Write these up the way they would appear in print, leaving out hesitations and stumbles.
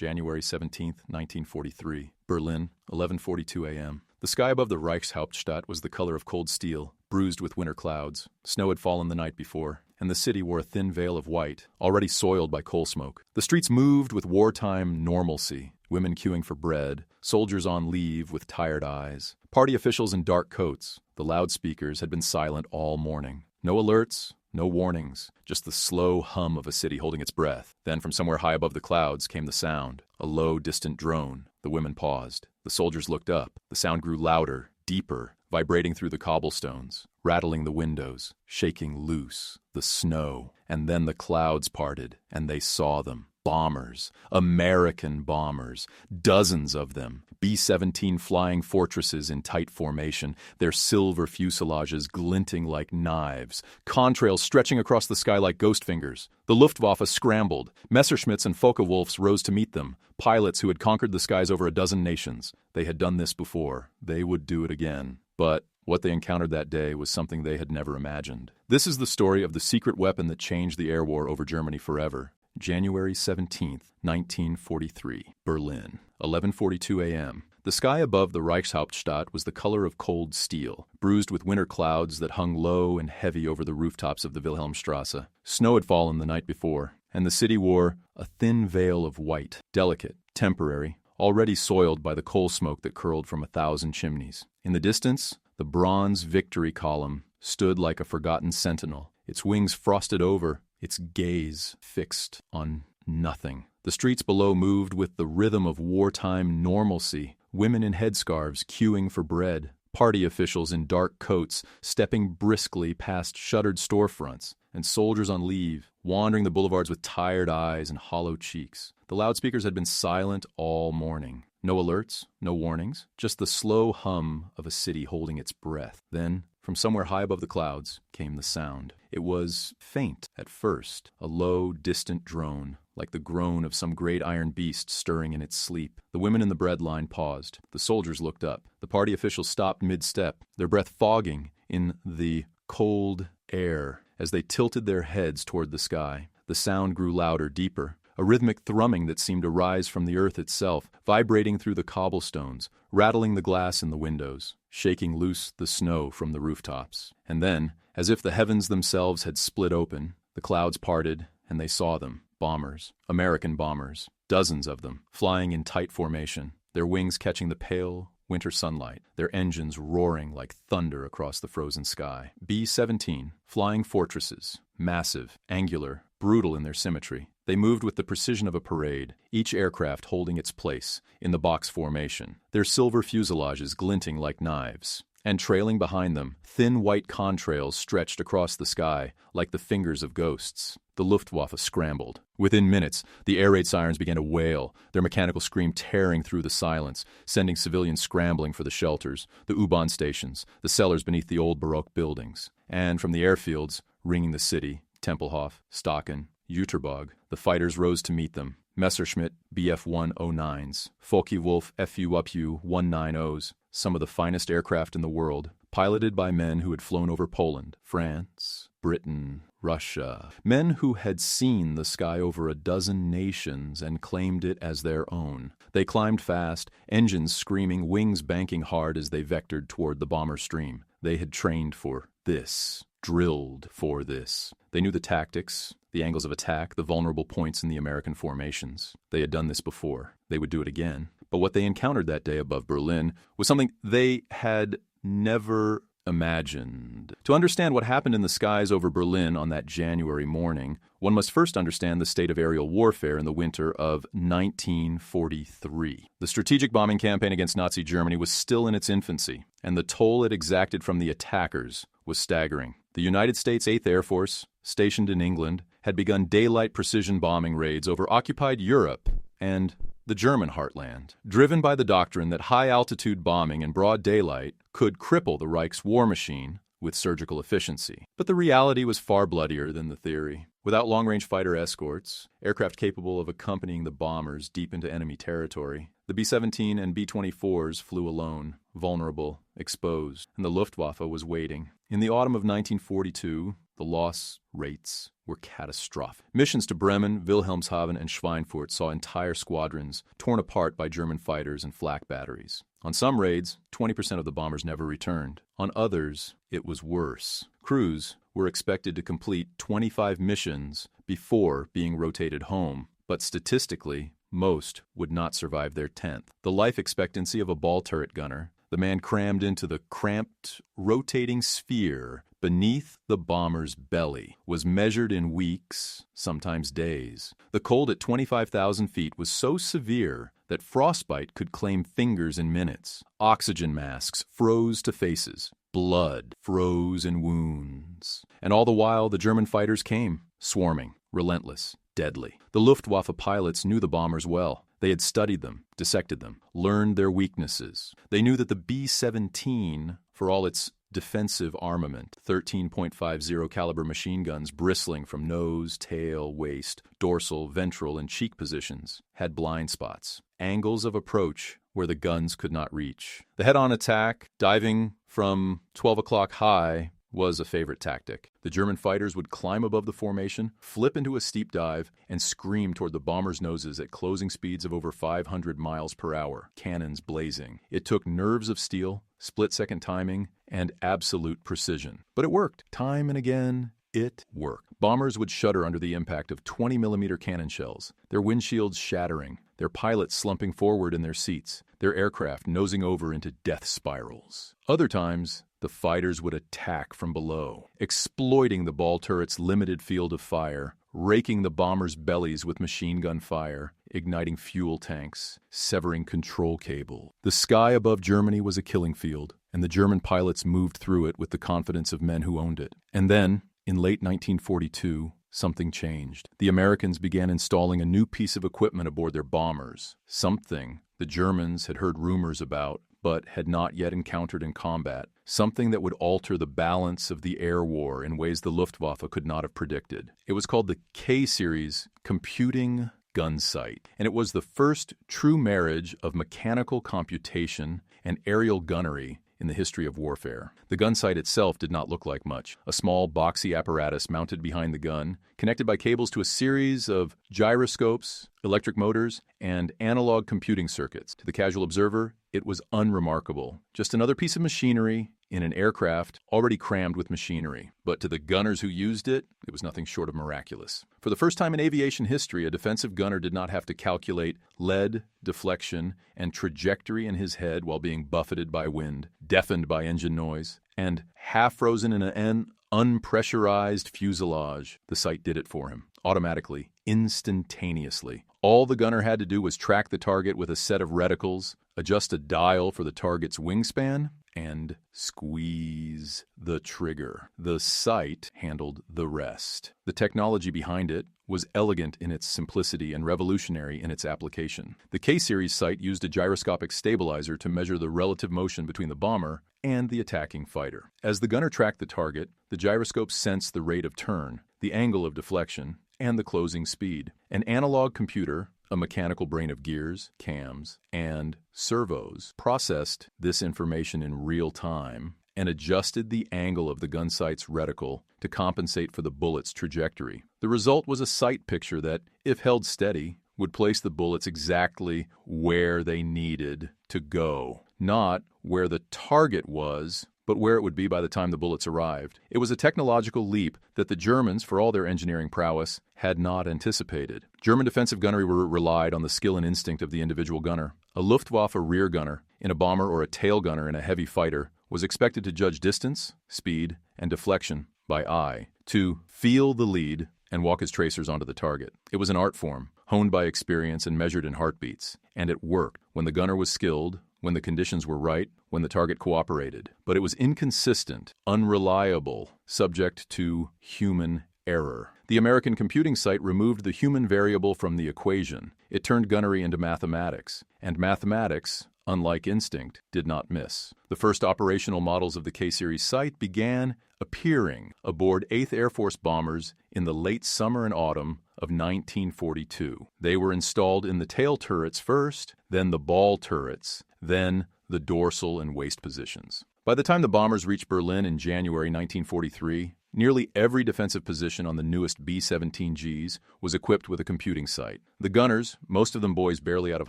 January 17, 1943. Berlin, 11:42 a.m. The sky above the Reichshauptstadt was the color of cold steel, bruised with winter clouds. Snow had fallen the night before, and the city wore a thin veil of white, already soiled by coal smoke. The streets moved with wartime normalcy, women queuing for bread, soldiers on leave with tired eyes, party officials in dark coats. The loudspeakers had been silent all morning. No alerts, no warnings, just the slow hum of a city holding its breath. Then from somewhere high above the clouds came the sound, a low, distant drone. The women paused. The soldiers looked up. The sound grew louder, deeper, vibrating through the cobblestones, rattling the windows, shaking loose the snow. And then the clouds parted, and they saw them. Bombers, American bombers, dozens of them, B-17 flying fortresses in tight formation, their silver fuselages glinting like knives, contrails stretching across the sky like ghost fingers. The Luftwaffe scrambled. Messerschmitts and Focke-Wulfs rose to meet them, pilots who had conquered the skies over a dozen nations. They had done this before. They would do it again. But what they encountered that day was something they had never imagined. This is the story of the secret weapon that changed the air war over Germany forever. January 17, 1943, Berlin, 11:42 a.m. The sky above the Reichshauptstadt was the color of cold steel, bruised with winter clouds that hung low and heavy over the rooftops of the Wilhelmstrasse. Snow had fallen the night before, and the city wore a thin veil of white, delicate, temporary, already soiled by the coal smoke that curled from 1,000 chimneys. In the distance, the bronze victory column stood like a forgotten sentinel, its wings frosted over, its gaze fixed on nothing. The streets below moved with the rhythm of wartime normalcy, women in headscarves queuing for bread, party officials in dark coats stepping briskly past shuttered storefronts, and soldiers on leave wandering the boulevards with tired eyes and hollow cheeks. The loudspeakers had been silent all morning. No alerts, no warnings, just the slow hum of a city holding its breath. Then, from somewhere high above the clouds, came the sound. It was faint at first, a low, distant drone, like the groan of some great iron beast stirring in its sleep. The women in the bread line paused. The soldiers looked up. The party officials stopped mid-step, their breath fogging in the cold air as they tilted their heads toward the sky. The sound grew louder, deeper, a rhythmic thrumming that seemed to rise from the earth itself, vibrating through the cobblestones, rattling the glass in the windows, shaking loose the snow from the rooftops. And then, as if the heavens themselves had split open, the clouds parted, and they saw them, bombers, American bombers, dozens of them, flying in tight formation, their wings catching the pale winter sunlight, their engines roaring like thunder across the frozen sky. B-17, flying fortresses, massive, angular, brutal in their symmetry. They moved with the precision of a parade, each aircraft holding its place in the box formation, their silver fuselages glinting like knives. And trailing behind them, thin white contrails stretched across the sky like the fingers of ghosts. The Luftwaffe scrambled. Within minutes, the air raid sirens began to wail, their mechanical scream tearing through the silence, sending civilians scrambling for the shelters, the U-Bahn stations, the cellars beneath the old Baroque buildings. And from the airfields, ringing the city, Tempelhof, Staaken, Jüterbog, the fighters rose to meet them. Messerschmitt Bf-109s, Focke-Wulf Fu-190s, some of the finest aircraft in the world, piloted by men who had flown over Poland, France, Britain, Russia, men who had seen the sky over a dozen nations and claimed it as their own. They climbed fast, engines screaming, wings banking hard as they vectored toward the bomber stream. They had trained for this, drilled for this. They knew the tactics, the angles of attack, the vulnerable points in the American formations. They had done this before. They would do it again. But what they encountered that day above Berlin was something they had never imagined. To understand what happened in the skies over Berlin on that January morning, one must first understand the state of aerial warfare in the winter of 1943. The strategic bombing campaign against Nazi Germany was still in its infancy, and the toll it exacted from the attackers was staggering. The United States 8th Air Force, stationed in England, had begun daylight precision bombing raids over occupied Europe and the German heartland, driven by the doctrine that high-altitude bombing in broad daylight could cripple the Reich's war machine with surgical efficiency. But the reality was far bloodier than the theory. Without long-range fighter escorts, aircraft capable of accompanying the bombers deep into enemy territory, the B-17 and B-24s flew alone, vulnerable, exposed, and the Luftwaffe was waiting. In the autumn of 1942, the loss rates were catastrophic. Missions to Bremen, Wilhelmshaven, and Schweinfurt saw entire squadrons torn apart by German fighters and flak batteries. On some raids, 20% of the bombers never returned. On others, it was worse. Crews were expected to complete 25 missions before being rotated home, but statistically, most would not survive their 10th. The life expectancy of a ball turret gunner, the man crammed into the cramped, rotating sphere beneath the bomber's belly, was measured in weeks, sometimes days. The cold at 25,000 feet was so severe that frostbite could claim fingers in minutes. Oxygen masks froze to faces. Blood froze in wounds. And all the while, the German fighters came, swarming, relentless, deadly. The Luftwaffe pilots knew the bombers well. They had studied them, dissected them, learned their weaknesses. They knew that the B-17, for all its defensive armament, 13.50 caliber machine guns bristling from nose, tail, waist, dorsal, ventral, and cheek positions, had blind spots, angles of approach where the guns could not reach. The head-on attack, diving from 12 o'clock high, was a favorite tactic. The German fighters would climb above the formation, flip into a steep dive, and scream toward the bombers' noses at closing speeds of over 500 miles per hour, cannons blazing. It took nerves of steel, split-second timing, and absolute precision. But it worked. Time and again, it worked. Bombers would shudder under the impact of 20-millimeter cannon shells, their windshields shattering, their pilots slumping forward in their seats, their aircraft nosing over into death spirals. Other times, the fighters would attack from below, exploiting the ball turret's limited field of fire, raking the bombers' bellies with machine gun fire, igniting fuel tanks, severing control cable. The sky above Germany was a killing field, and the German pilots moved through it with the confidence of men who owned it. And then, in late 1942, something changed. The Americans began installing a new piece of equipment aboard their bombers, something the Germans had heard rumors about, but had not yet encountered in combat, something that would alter the balance of the air war in ways the Luftwaffe could not have predicted. It was called the K-Series Computing Gunsight, and it was the first true marriage of mechanical computation and aerial gunnery in the history of warfare. The gunsight itself did not look like much. A small, boxy apparatus mounted behind the gun, connected by cables to a series of gyroscopes, electric motors, and analog computing circuits. To the casual observer, it was unremarkable. Just another piece of machinery in an aircraft already crammed with machinery. But to the gunners who used it, it was nothing short of miraculous. For the first time in aviation history, a defensive gunner did not have to calculate lead, deflection, and trajectory in his head while being buffeted by wind, deafened by engine noise, and half-frozen in an unpressurized fuselage. The sight did it for him, automatically, instantaneously. All the gunner had to do was track the target with a set of reticles, adjust a dial for the target's wingspan, and squeeze the trigger. The sight handled the rest. The technology behind it was elegant in its simplicity and revolutionary in its application. The K-Series sight used a gyroscopic stabilizer to measure the relative motion between the bomber and the attacking fighter. As the gunner tracked the target, the gyroscope sensed the rate of turn, the angle of deflection, and the closing speed. An analog computer, a mechanical brain of gears, cams, and servos, processed this information in real time and adjusted the angle of the gunsight's reticle to compensate for the bullet's trajectory. The result was a sight picture that, if held steady, would place the bullets exactly where they needed to go, not where the target was, but where it would be by the time the bullets arrived. It was a technological leap that the Germans, for all their engineering prowess, had not anticipated. German defensive gunnery relied on the skill and instinct of the individual gunner. A Luftwaffe rear gunner in a bomber or a tail gunner in a heavy fighter was expected to judge distance, speed, and deflection by eye, to feel the lead and walk his tracers onto the target. It was an art form, honed by experience and measured in heartbeats, and it worked when the gunner was skilled, when the conditions were right, when the target cooperated. But it was inconsistent, unreliable, subject to human error. The American computing sight removed the human variable from the equation. It turned gunnery into mathematics, and mathematics, unlike instinct, did not miss. The first operational models of the K-Series sight began appearing aboard 8th Air Force bombers in the late summer and autumn of 1942. They were installed in the tail turrets first, then the ball turrets, then the dorsal and waist positions. By the time the bombers reached Berlin in January 1943, Nearly every defensive position on the newest B-17Gs was equipped with a computing site. The gunners, most of them boys barely out of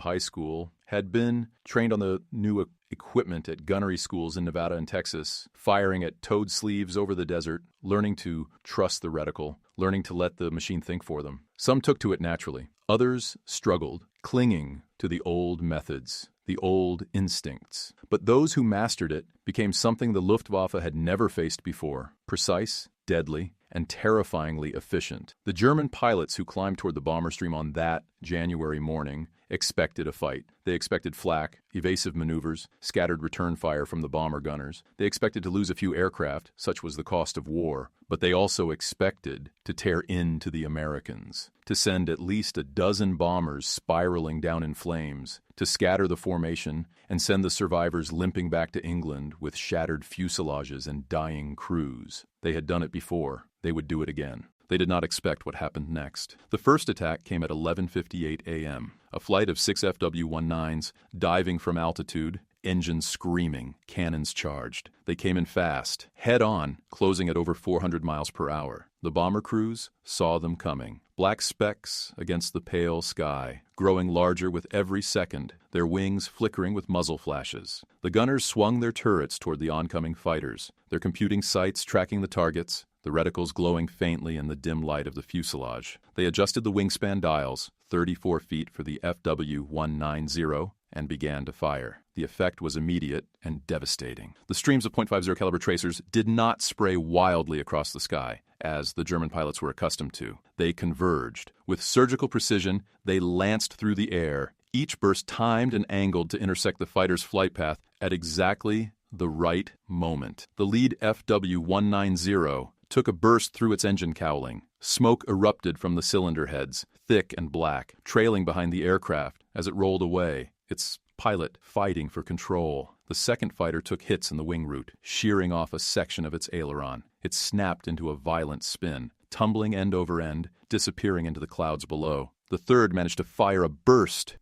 high school, had been trained on the new equipment at gunnery schools in Nevada and Texas, firing at towed sleeves over the desert, learning to trust the reticle, learning to let the machine think for them. Some took to it naturally. Others struggled, clinging to the old methods, the old instincts. But those who mastered it became something the Luftwaffe had never faced before: precise, deadly, and terrifyingly efficient. The German pilots who climbed toward the bomber stream on that January morning expected a fight. They expected flak, evasive maneuvers, scattered return fire from the bomber gunners. They expected to lose a few aircraft, such was the cost of war, but they also expected to tear into the Americans, to send at least a dozen bombers spiraling down in flames, to scatter the formation and send the survivors limping back to England with shattered fuselages and dying crews. They had done it before. They would do it again. They did not expect what happened next. The first attack came at 11:58 a.m. A flight of 6 FW-19s diving from altitude, engines screaming, cannons charged. They came in fast, head-on, closing at over 400 miles per hour. The bomber crews saw them coming. Black specks against the pale sky, growing larger with every second, their wings flickering with muzzle flashes. The gunners swung their turrets toward the oncoming fighters, their computing sights tracking the targets, the reticles glowing faintly in the dim light of the fuselage. They adjusted the wingspan dials, 34 feet for the FW-190, and began to fire. The effect was immediate and devastating. The streams of .50 caliber tracers did not spray wildly across the sky, as the German pilots were accustomed to. They converged. With surgical precision, they lanced through the air, each burst timed and angled to intersect the fighter's flight path at exactly the right moment. The lead FW-190 took a burst through its engine cowling. Smoke erupted from the cylinder heads, thick and black, trailing behind the aircraft as it rolled away, its pilot fighting for control. The second fighter took hits in the wing root, shearing off a section of its aileron. It snapped into a violent spin, tumbling end over end, disappearing into the clouds below. The third managed to fire a burst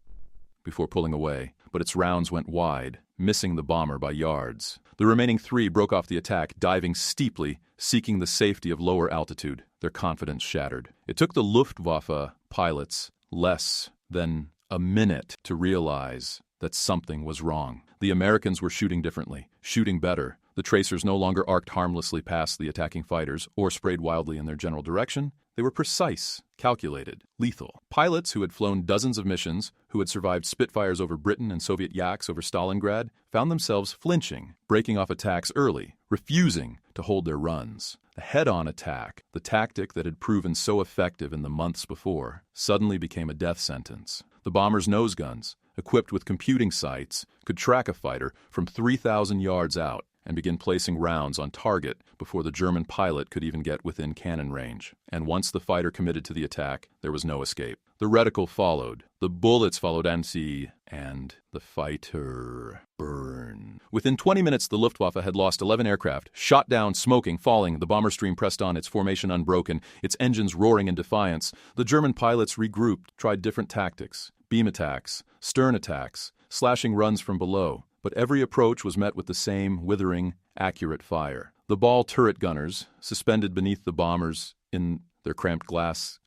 before pulling away, but its rounds went wide, missing the bomber by yards. The remaining three broke off the attack, diving steeply, seeking the safety of lower altitude, their confidence shattered. It took the Luftwaffe pilots less than a minute to realize that something was wrong. The Americans were shooting differently, shooting better. The tracers no longer arced harmlessly past the attacking fighters or sprayed wildly in their general direction. They were precise, calculated, lethal. Pilots who had flown dozens of missions, who had survived Spitfires over Britain and Soviet Yaks over Stalingrad, found themselves flinching, breaking off attacks early, refusing to hold their runs. The head-on attack, the tactic that had proven so effective in the months before, suddenly became a death sentence. The bombers' nose guns, equipped with computing sights, could track a fighter from 3,000 yards out and begin placing rounds on target before the German pilot could even get within cannon range. And once the fighter committed to the attack, there was no escape. The reticle followed, the bullets followed and the fighter burned. Within 20 minutes, the Luftwaffe had lost 11 aircraft, shot down, smoking, falling. The bomber stream pressed on, its formation unbroken, its engines roaring in defiance. The German pilots regrouped, tried different tactics: beam attacks, stern attacks, slashing runs from below. But every approach was met with the same withering, accurate fire. The ball turret gunners, suspended beneath the bombers in their cramped glass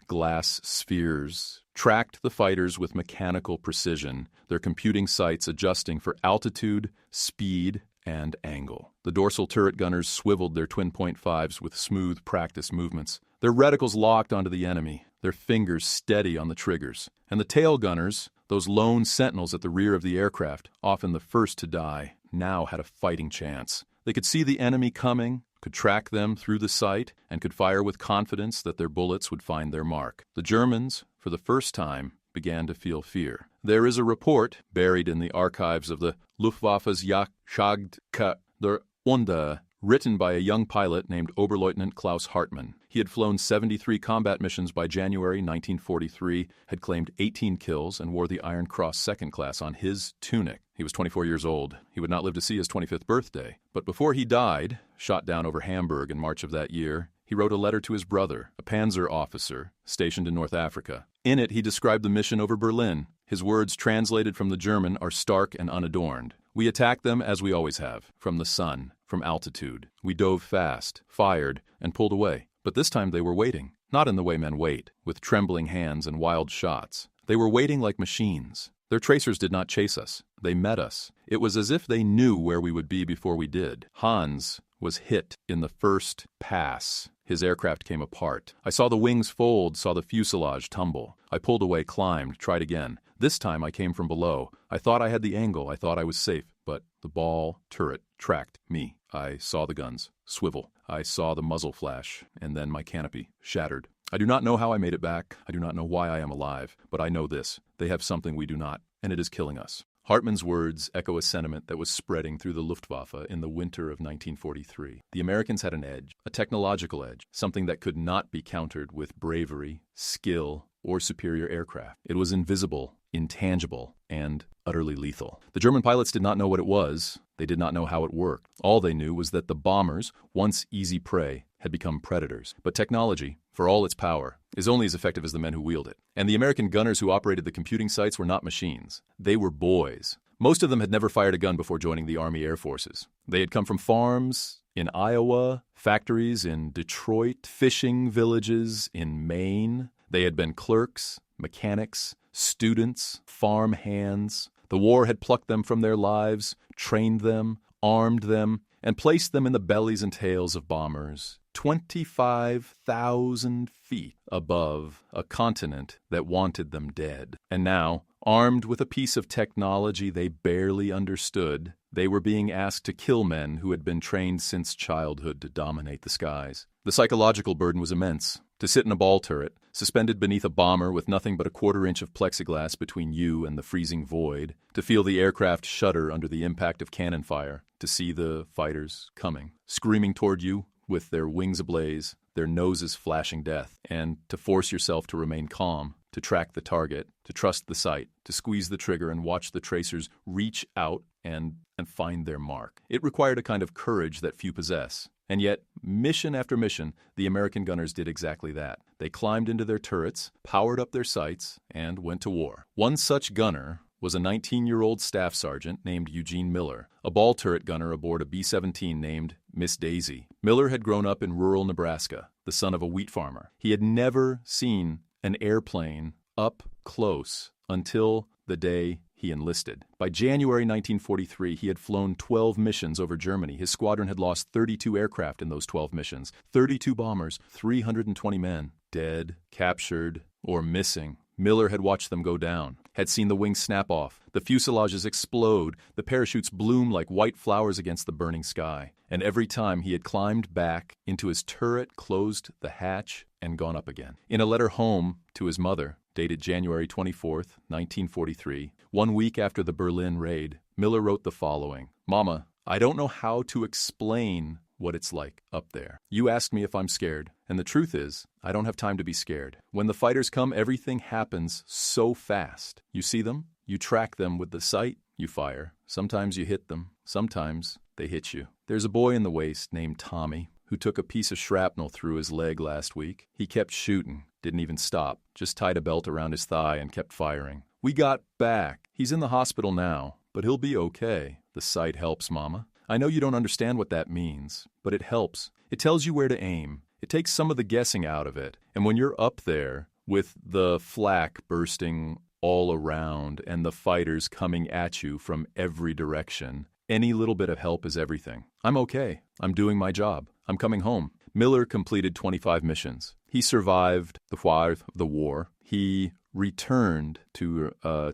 spheres, tracked the fighters with mechanical precision, their computing sights adjusting for altitude, speed, and angle. The dorsal turret gunners swiveled their twin .5s with smooth practice movements, their reticles locked onto the enemy, their fingers steady on the triggers. And the tail gunners, those lone sentinels at the rear of the aircraft, often the first to die, now had a fighting chance. They could see the enemy coming, could track them through the sight, and could fire with confidence that their bullets would find their mark. The Germans, for the first time, began to feel fear. There is a report, buried in the archives of the Luftwaffe's Jagdka der Unde, written by a young pilot named Oberleutnant Klaus Hartmann. He had flown 73 combat missions by January 1943, had claimed 18 kills, and wore the Iron Cross Second Class on his tunic. He was 24 years old. He would not live to see his 25th birthday. But before he died, shot down over Hamburg in March of that year, he wrote a letter to his brother, a panzer officer stationed in North Africa. In it, he described the mission over Berlin. His words, translated from the German, are stark and unadorned. "We attacked them as we always have, from the sun, from altitude. We dove fast, fired, and pulled away. But this time they were waiting, not in the way men wait, with trembling hands and wild shots. They were waiting like machines. Their tracers did not chase us. They met us. It was as if they knew where we would be before we did. Hans was hit in the first pass. His aircraft came apart. I saw the wings fold, saw the fuselage tumble. I pulled away, climbed, tried again. This time I came from below. I thought I had the angle. I thought I was safe. But the ball turret tracked me. I saw the guns swivel. I saw the muzzle flash, and then my canopy shattered. I do not know how I made it back. I do not know why I am alive. But I know this. They have something we do not, and it is killing us. Hartmann's words echo a sentiment that was spreading through the Luftwaffe in the winter of 1943. The Americans had an edge, a technological edge, something that could not be countered with bravery, skill, or superior aircraft. It was invisible, intangible, and utterly lethal. The German pilots did not know what it was. They did not know how it worked. All they knew was that the bombers, once easy prey, had become predators. But technology, for all its power, is only as effective as the men who wield it. And the American gunners who operated the computing sites were not machines. They were boys. Most of them had never fired a gun before joining the Army Air Forces. They had come from farms in Iowa, factories in Detroit, fishing villages in Maine. They had been clerks, mechanics, students, farm hands. The war had plucked them from their lives, trained them, armed them, and placed them in the bellies and tails of bombers, 25,000 feet above a continent that wanted them dead. And now, armed with a piece of technology they barely understood, they were being asked to kill men who had been trained since childhood to dominate the skies. The psychological burden was immense. To sit in a ball turret, suspended beneath a bomber with nothing but a quarter-inch of plexiglass between you and the freezing void, to feel the aircraft shudder under the impact of cannon fire, to see the fighters coming, screaming toward you with their wings ablaze, their noses flashing death, and to force yourself to remain calm, to track the target, to trust the sight, to squeeze the trigger and watch the tracers reach out and find their mark. It required a kind of courage that few possess. And yet, mission after mission, the American gunners did exactly that. They climbed into their turrets, powered up their sights, and went to war. One such gunner was a 19-year-old staff sergeant named Eugene Miller, a ball turret gunner aboard a B-17 named Miss Daisy. Miller had grown up in rural Nebraska, the son of a wheat farmer. He had never seen an airplane up close until the day he enlisted. By January 1943, he had flown 12 missions over Germany. His squadron had lost 32 aircraft in those 12 missions, 32 bombers, 320 men, dead, captured, or missing. Miller had watched them go down, had seen the wings snap off, the fuselages explode, the parachutes bloom like white flowers against the burning sky. And every time he had climbed back into his turret, closed the hatch, and gone up again. In a letter home to his mother, dated January 24th, 1943, 1 week after the Berlin raid, Miller wrote the following: "Mama, I don't know how to explain what it's like up there. You asked me if I'm scared, and the truth is, I don't have time to be scared. When the fighters come, everything happens so fast. You see them, you track them with the sight, you fire. Sometimes you hit them, sometimes they hit you. There's a boy in the waist named Tommy who took a piece of shrapnel through his leg last week. He kept shooting, didn't even stop, just tied a belt around his thigh and kept firing. We got back. He's in the hospital now, but he'll be okay. The sight helps, Mama. I know you don't understand what that means, but it helps. It tells you where to aim. It takes some of the guessing out of it. And when you're up there with the flak bursting all around and the fighters coming at you from every direction, any little bit of help is everything. I'm okay. I'm doing my job. I'm coming home." Miller completed 25 missions. He survived the war. He returned to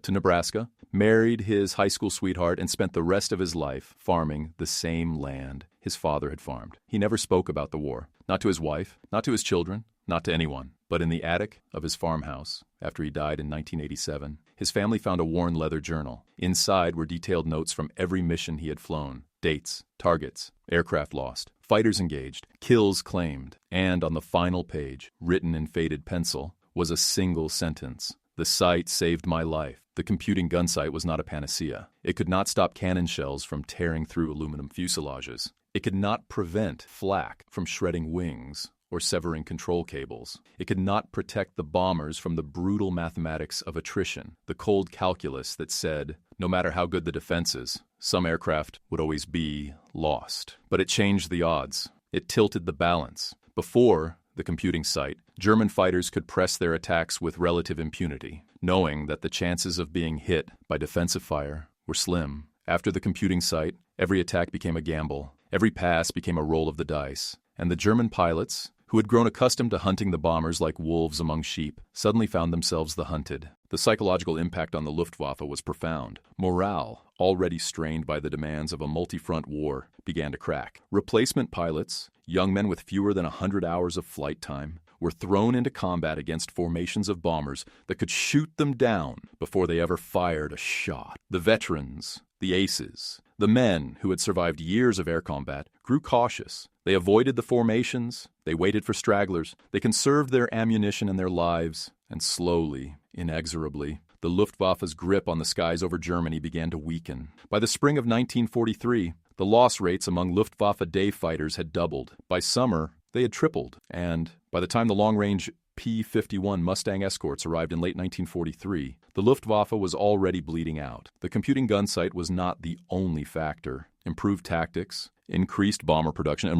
Nebraska, married his high school sweetheart, and spent the rest of his life farming the same land his father had farmed. He never spoke about the war, not to his wife, not to his children, not to anyone. But in the attic of his farmhouse, after he died in 1987, his family found a worn leather journal. Inside were detailed notes from every mission he had flown, dates, targets, aircraft lost, fighters engaged, kills claimed, and on the final page, written in faded pencil, was a single sentence: "The sight saved my life. The computing gun sight was not a panacea. It could not stop cannon shells from tearing through aluminum fuselages. It could not prevent flak from shredding wings or severing control cables. It could not protect the bombers from the brutal mathematics of attrition, the cold calculus that said, no matter how good the defenses, some aircraft would always be lost. But it changed the odds. It tilted the balance. Before the computing site, German fighters could press their attacks with relative impunity, knowing that the chances of being hit by defensive fire were slim. After the computing site, every attack became a gamble. Every pass became a roll of the dice. And the German pilots, who had grown accustomed to hunting the bombers like wolves among sheep, suddenly found themselves the hunted. The psychological impact on the Luftwaffe was profound. Morale, already strained by the demands of a multi-front war, began to crack. Replacement pilots, young men with fewer than 100 hours of flight time, were thrown into combat against formations of bombers that could shoot them down before they ever fired a shot. The veterans, the aces, the men who had survived years of air combat grew cautious. They avoided the formations, they waited for stragglers, they conserved their ammunition and their lives, and slowly, inexorably, the Luftwaffe's grip on the skies over Germany began to weaken. By the spring of 1943, the loss rates among Luftwaffe day fighters had doubled. By summer, they had tripled, and by the time the long-range P-51 Mustang escorts arrived in late 1943, the Luftwaffe was already bleeding out. The computing gun sight was not the only factor. Improved tactics, increased bomber production, and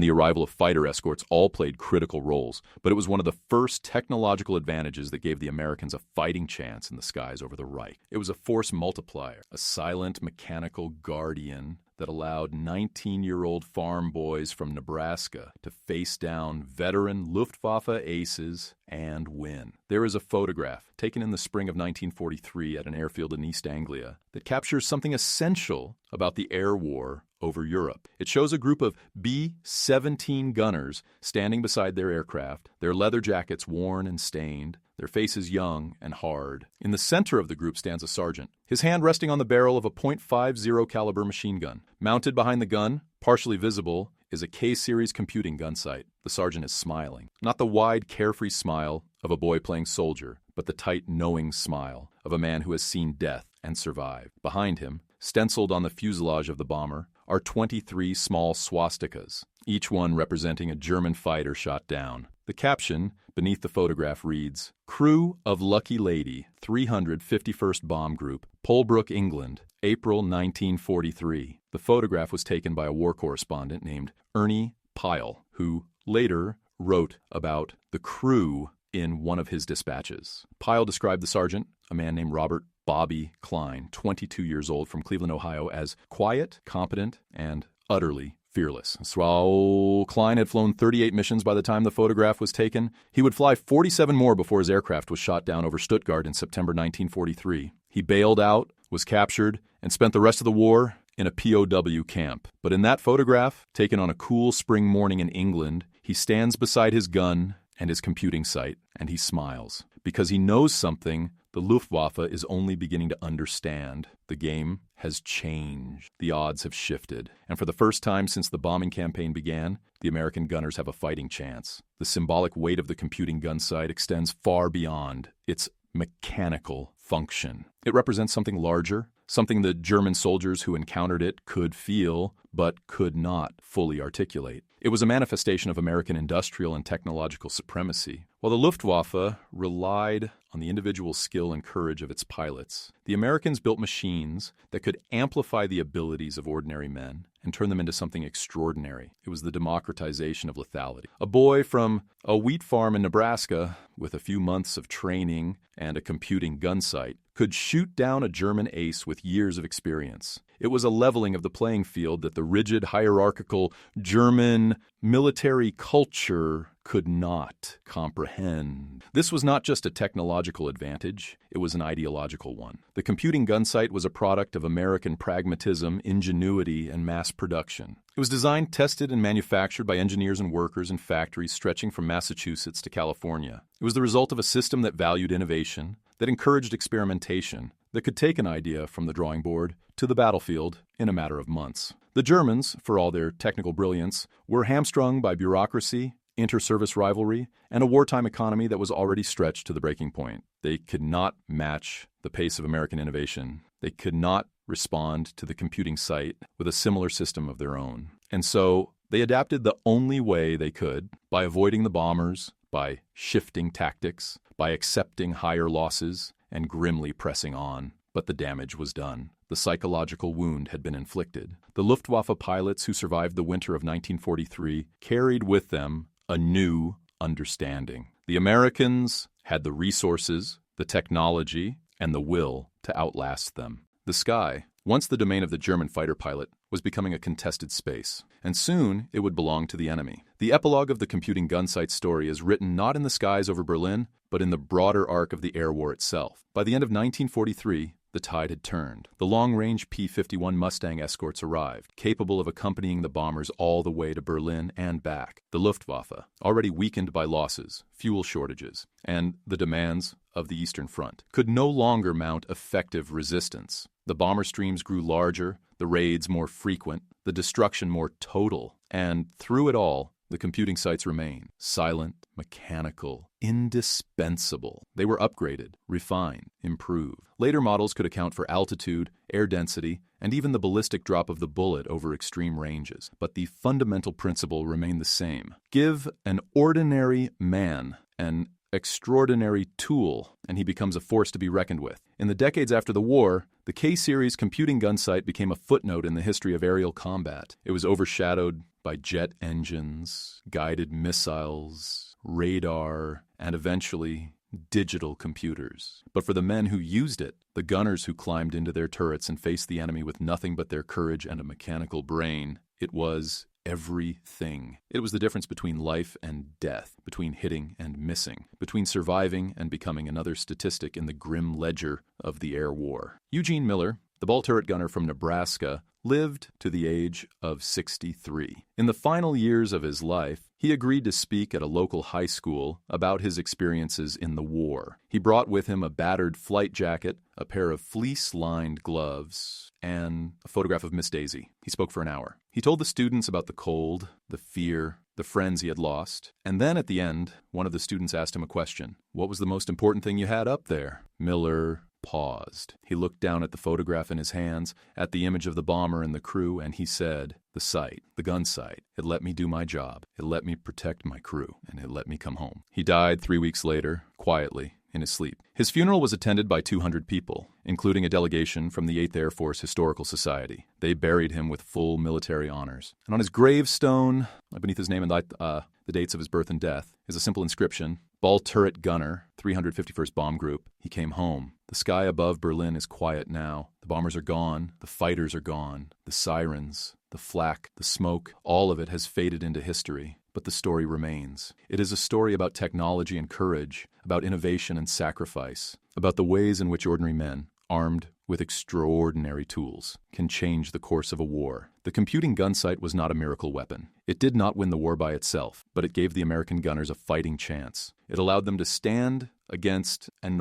the arrival of fighter escorts all played critical roles. But it was one of the first technological advantages that gave the Americans a fighting chance in the skies over the Reich. It was a force multiplier, a silent mechanical guardian that allowed 19-year-old farm boys from Nebraska to face down veteran Luftwaffe aces and win. There is a photograph taken in the spring of 1943 at an airfield in East Anglia that captures something essential about the air war over Europe. It shows a group of B-17 gunners standing beside their aircraft, their leather jackets worn and stained, their faces young and hard. In the center of the group stands a sergeant, his hand resting on the barrel of a .50 caliber machine gun. Mounted behind the gun, partially visible, is a K-series computing gun sight. The sergeant is smiling. Not the wide, carefree smile of a boy playing soldier, but the tight, knowing smile of a man who has seen death and survived. Behind him, stenciled on the fuselage of the bomber, are 23 small swastikas, each one representing a German fighter shot down. The caption beneath the photograph reads, "Crew of Lucky Lady, 351st Bomb Group, Polbrook, England, April 1943. The photograph was taken by a war correspondent named Ernie Pyle, who later wrote about the crew in one of his dispatches. Pyle described the sergeant, a man named Robert Bobby Klein, 22 years old, from Cleveland, Ohio, as quiet, competent, and utterly fearless. So Klein had flown 38 missions by the time the photograph was taken. He would fly 47 more before his aircraft was shot down over Stuttgart in September 1943. He bailed out, was captured, and spent the rest of the war in a POW camp. But in that photograph, taken on a cool spring morning in England, he stands beside his gun and his computing site, and he smiles, because he knows something the Luftwaffe is only beginning to understand. The game has changed. The odds have shifted. And for the first time since the bombing campaign began, the American gunners have a fighting chance. The symbolic weight of the computing gun sight extends far beyond its mechanical function. It represents something larger, something the German soldiers who encountered it could feel, but could not fully articulate. It was a manifestation of American industrial and technological supremacy. While the Luftwaffe relied on the individual skill and courage of its pilots, the Americans built machines that could amplify the abilities of ordinary men and turn them into something extraordinary. It was the democratization of lethality. A boy from a wheat farm in Nebraska, with a few months of training and a computing gun sight, could shoot down a German ace with years of experience. It was a leveling of the playing field that the rigid, hierarchical German military culture could not comprehend. This was not just a technological advantage, it was an ideological one. The computing gun sight was a product of American pragmatism, ingenuity, and mass production. It was designed, tested, and manufactured by engineers and workers in factories stretching from Massachusetts to California. It was the result of a system that valued innovation, that encouraged experimentation, that could take an idea from the drawing board to the battlefield in a matter of months. The Germans, for all their technical brilliance, were hamstrung by bureaucracy, inter-service rivalry, and a wartime economy that was already stretched to the breaking point. They could not match the pace of American innovation. They could not respond to the computing sight with a similar system of their own. And so they adapted the only way they could, by avoiding the bombers, by shifting tactics, by accepting higher losses, and grimly pressing on. But the damage was done. The psychological wound had been inflicted. The Luftwaffe pilots who survived the winter of 1943 carried with them a new understanding. The Americans had the resources, the technology, and the will to outlast them. The sky, once the domain of the German fighter pilot, was becoming a contested space, and soon it would belong to the enemy. The epilogue of the computing gunsight story is written not in the skies over Berlin, but in the broader arc of the air war itself. By the end of 1943, the tide had turned. The long-range P-51 Mustang escorts arrived, capable of accompanying the bombers all the way to Berlin and back. The Luftwaffe, already weakened by losses, fuel shortages, and the demands of the Eastern Front, could no longer mount effective resistance. The bomber streams grew larger, the raids more frequent, the destruction more total, and through it all, the computing sites remain silent, mechanical, indispensable. They were upgraded, refined, improved. Later models could account for altitude, air density, and even the ballistic drop of the bullet over extreme ranges. But the fundamental principle remained the same. Give an ordinary man an extraordinary tool, and he becomes a force to be reckoned with. In the decades after the war, the K-series computing gunsight became a footnote in the history of aerial combat. It was overshadowed by jet engines, guided missiles, radar, and eventually digital computers. But for the men who used it, the gunners who climbed into their turrets and faced the enemy with nothing but their courage and a mechanical brain, it was everything. It was the difference between life and death, between hitting and missing, between surviving and becoming another statistic in the grim ledger of the air war. Eugene Miller, the ball turret gunner from Nebraska, lived to the age of 63. In the final years of his life, he agreed to speak at a local high school about his experiences in the war. He brought with him a battered flight jacket, a pair of fleece-lined gloves, and a photograph of Miss Daisy. He spoke for an hour. He told the students about the cold, the fear, the friends he had lost. And then at the end, one of the students asked him a question. "What was the most important thing you had up there?" Miller paused. He looked down at the photograph in his hands, at the image of the bomber and the crew, and he said, "The sight, the gun sight, it let me do my job. It let me protect my crew, and it let me come home." He died 3 weeks later, quietly, in his sleep. His funeral was attended by 200 people, including a delegation from the 8th Air Force Historical Society. They buried him with full military honors. And on his gravestone, beneath his name and the dates of his birth and death, is a simple inscription: Ball Turret Gunner, 351st Bomb Group. He came home. The sky above Berlin is quiet now. The bombers are gone. The fighters are gone. The sirens, the flak, the smoke, all of it has faded into history. But the story remains. It is a story about technology and courage, about innovation and sacrifice, about the ways in which ordinary men, armed with extraordinary tools, can change the course of a war. The computing gunsight was not a miracle weapon. It did not win the war by itself, but it gave the American gunners a fighting chance. It allowed them to stand against an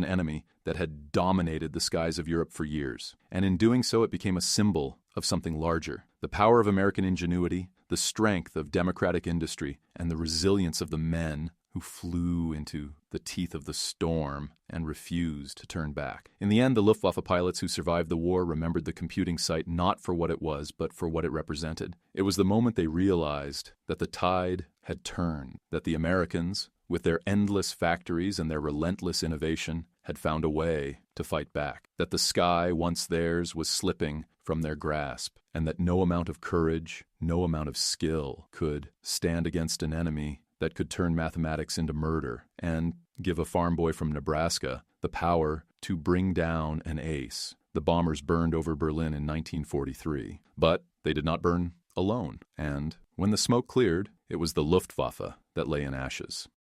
enemy that had dominated the skies of Europe for years. And in doing so, it became a symbol of something larger. The power of American ingenuity, the strength of democratic industry, and the resilience of the men who flew into the teeth of the storm and refused to turn back. In the end, the Luftwaffe pilots who survived the war remembered the computing site not for what it was, but for what it represented. It was the moment they realized that the tide had turned, that the Americans, with their endless factories and their relentless innovation, had found a way to fight back, that the sky, once theirs, was slipping from their grasp, and that no amount of courage, no amount of skill could stand against an enemy that could turn mathematics into murder and give a farm boy from Nebraska the power to bring down an ace. The bombers burned over Berlin in 1943, but they did not burn alone, and when the smoke cleared, it was the Luftwaffe that lay in ashes.